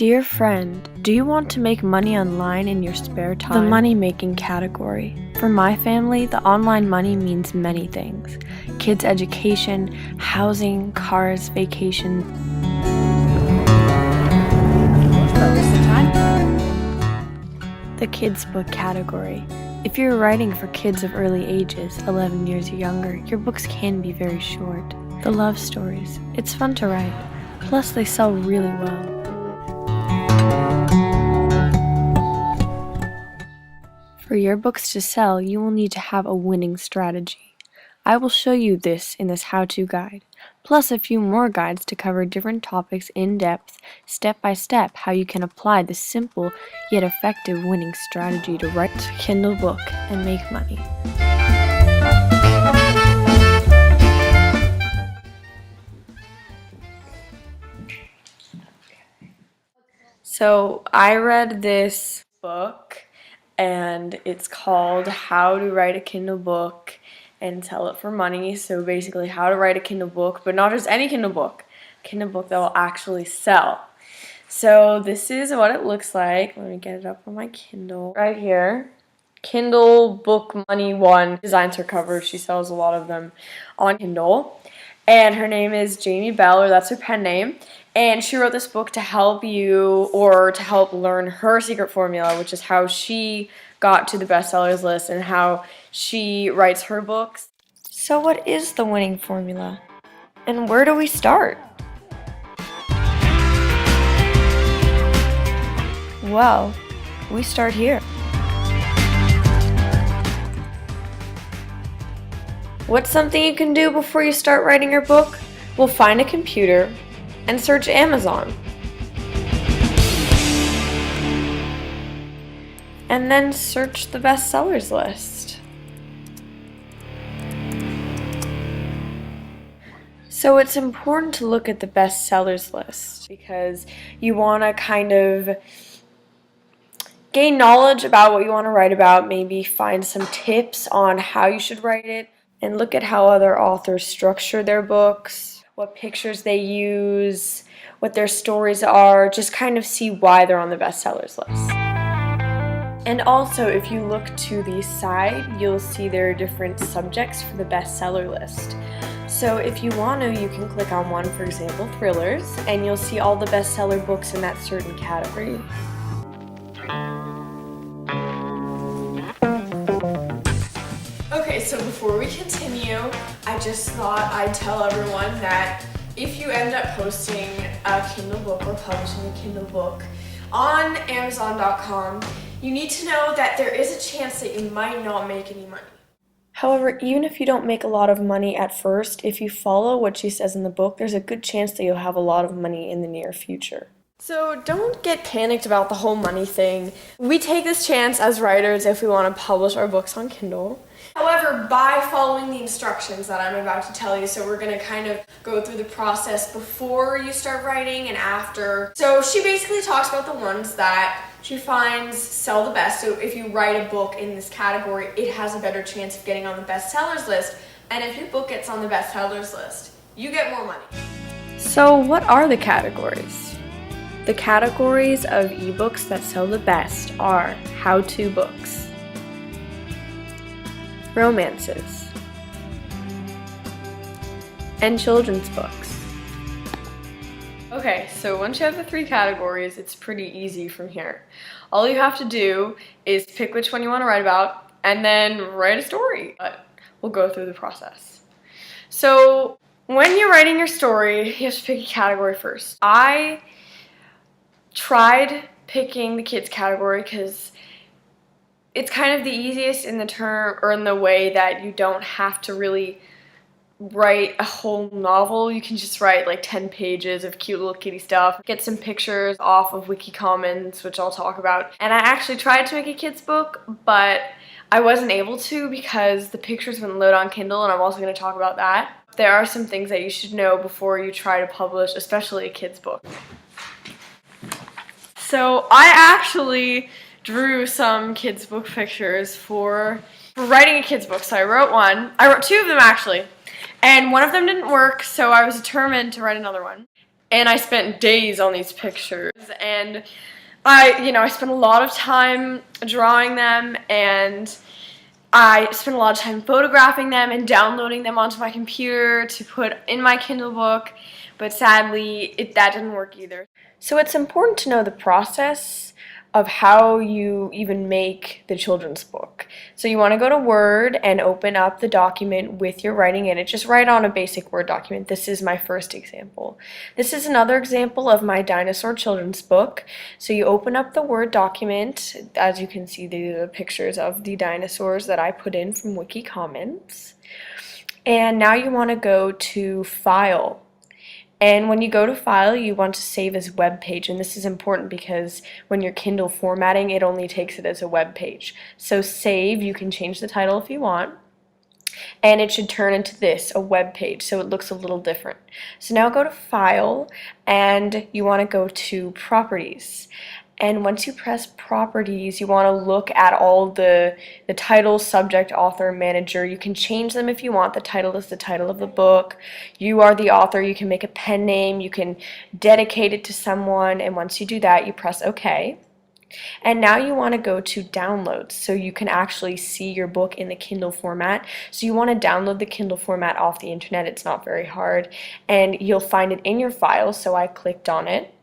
Dear friend, do you want to make money online in your spare time? The money-making category. For my family, the online money means many things. Kids' education, housing, cars, vacation. The kids' book category. If you're writing for kids of early ages, 11 years or younger, your books can be very short. The love stories. It's fun to write. Plus, they sell really well. For your books to sell, you will need to have a winning strategy. I will show you this in this how-to guide, plus a few more guides to cover different topics in depth, step by step, how you can apply this simple yet effective winning strategy to write a Kindle book and make money. So I read this book, and it's called How to Write a Kindle Book and Sell It for Money. So basically how to write a Kindle book, but not just any Kindle book, a Kindle book that will actually sell. So this is what it looks like. Let me get it up on my Kindle right here. Kindle Book Money 1 designs her covers. She sells a lot of them on Kindle. And her name is Jamie Bell, or that's her pen name. And she wrote this book to help you, or to help learn her secret formula, which is how she got to the bestsellers list and how she writes her books. So what is the winning formula? And where do we start? Well, we start here. What's something you can do before you start writing your book? Well, find a computer and search Amazon. And then search the bestsellers list. So it's important to look at the bestsellers list because you want to kind of gain knowledge about what you want to write about, maybe find some tips on how you should write it, and look at how other authors structure their books, what pictures they use, what their stories are, just kind of see why they're on the bestsellers list. And also, if you look to the side, you'll see there are different subjects for the bestseller list. So if you want to, you can click on one, for example, thrillers, and you'll see all the bestseller books in that certain category. Okay, so before we continue, I just thought I'd tell everyone that if you end up posting a Kindle book or publishing a Kindle book on Amazon.com, you need to know that there is a chance that you might not make any money. However, even if you don't make a lot of money at first, if you follow what she says in the book, there's a good chance that you'll have a lot of money in the near future. So don't get panicked about the whole money thing. We take this chance as writers if we want to publish our books on Kindle. However, by following the instructions that I'm about to tell you, so we're going to kind of go through the process before you start writing and after. So she basically talks about the ones that she finds sell the best. So if you write a book in this category, it has a better chance of getting on the bestsellers list. And if your book gets on the bestsellers list, you get more money. So what are the categories? The categories of ebooks that sell the best are how-to books, romances, and children's books. Okay, so once you have the three categories, it's pretty easy from here. All you have to do is pick which one you want to write about and then write a story. But we'll go through the process. So when you're writing your story, you have to pick a category first. I tried picking the kids category because it's kind of the easiest in the term, or in the way that you don't have to really write a whole novel. You can just write like 10 pages of cute little kitty stuff, get some pictures off of Wiki Commons, which I'll talk about. And I actually tried to make a kids book, but I wasn't able to because the pictures wouldn't load on Kindle, and I'm also going to talk about that. There are some things that you should know before you try to publish, especially a kids book. So I actually drew some kids book pictures for writing a kids book. So I wrote two of them actually, and one of them didn't work, so I was determined to write another one. and I spent days on these pictures, and I spent a lot of time drawing them, and I spent a lot of time photographing them and downloading them onto my computer to put in my Kindle book, but sadly, that didn't work either. So it's important to know the process of how you even make the children's book. So you want to go to Word and open up the document with your writing in it. Just write on a basic Word document. This is my first example. This is another example of my dinosaur children's book. So you open up the Word document. As you can see, these are the pictures of the dinosaurs that I put in from Wiki Comments. And now you want to go to File. And when you go to File, you want to save as web page, and this is important because when you're Kindle formatting, it only takes it as a web page. So save, you can change the title if you want, and it should turn into this, a web page, so it looks a little different. So now go to File, and you want to go to Properties. And once you press Properties, you want to look at all the title, subject, author, manager. You can change them if you want. The title is the title of the book. You are the author. You can make a pen name. You can dedicate it to someone. And once you do that, you press OK. And now you want to go to Downloads, so you can actually see your book in the Kindle format. So you want to download the Kindle format off the internet. It's not very hard. And you'll find it in your files, so I clicked on it.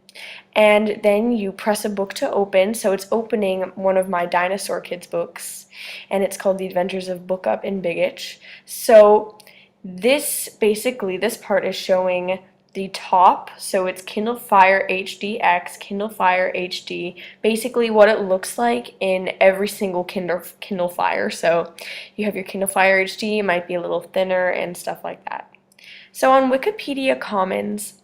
And then you press a book to open, so it's opening one of my Dinosaur Kids books, and it's called The Adventures of Book Up in Big Itch. So this part is showing the top, so it's Kindle Fire HDX, Kindle Fire HD, basically what it looks like in every single Kindle Fire. So you have your Kindle Fire HD, it might be a little thinner and stuff like that. So on Wikipedia Commons,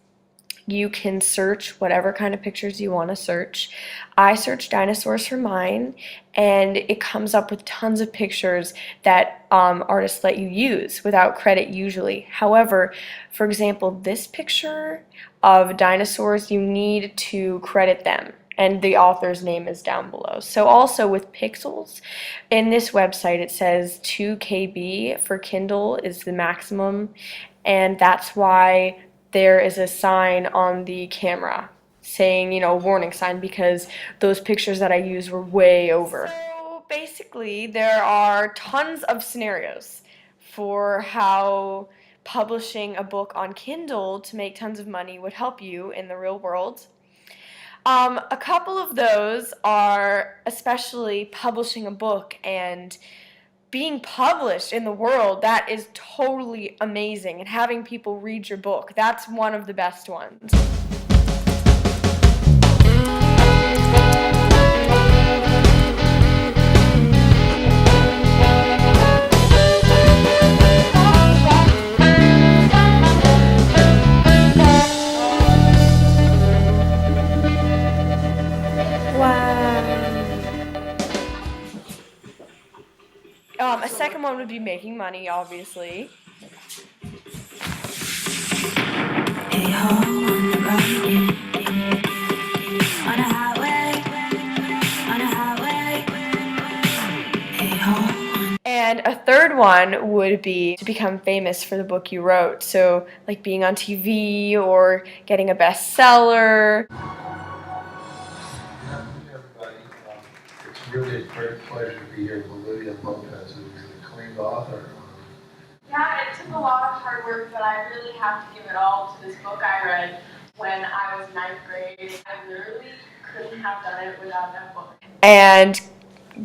you can search whatever kind of pictures you want to search. I searched dinosaurs for mine, and it comes up with tons of pictures that artists let you use without credit usually. However, for example, this picture of dinosaurs, you need to credit them, and the author's name is down below. So also with pixels, in this website it says 2 KB for Kindle is the maximum, and that's why there is a sign on the camera saying, a warning sign, because those pictures that I used were way over. So basically, there are tons of scenarios for how publishing a book on Kindle to make tons of money would help you in the real world. A couple of those are especially publishing a book and being published in the world. That is totally amazing, and having people read your book, that's one of the best ones. A second one would be making money, obviously. And a third one would be to become famous for the book you wrote. So like being on TV or getting a bestseller. It's really a great pleasure to be here with Olivia Lopez, who's an acclaimed author. Yeah, it took a lot of hard work, but I really have to give it all to this book I read when I was 9th grade. I literally couldn't have done it without that book. And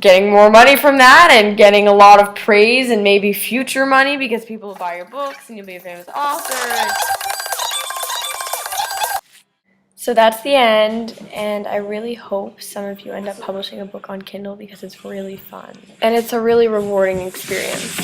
getting more money from that, and getting a lot of praise and maybe future money because people will buy your books and you'll be a famous author. So that's the end, and I really hope some of you end up publishing a book on Kindle because it's really fun. And it's a really rewarding experience.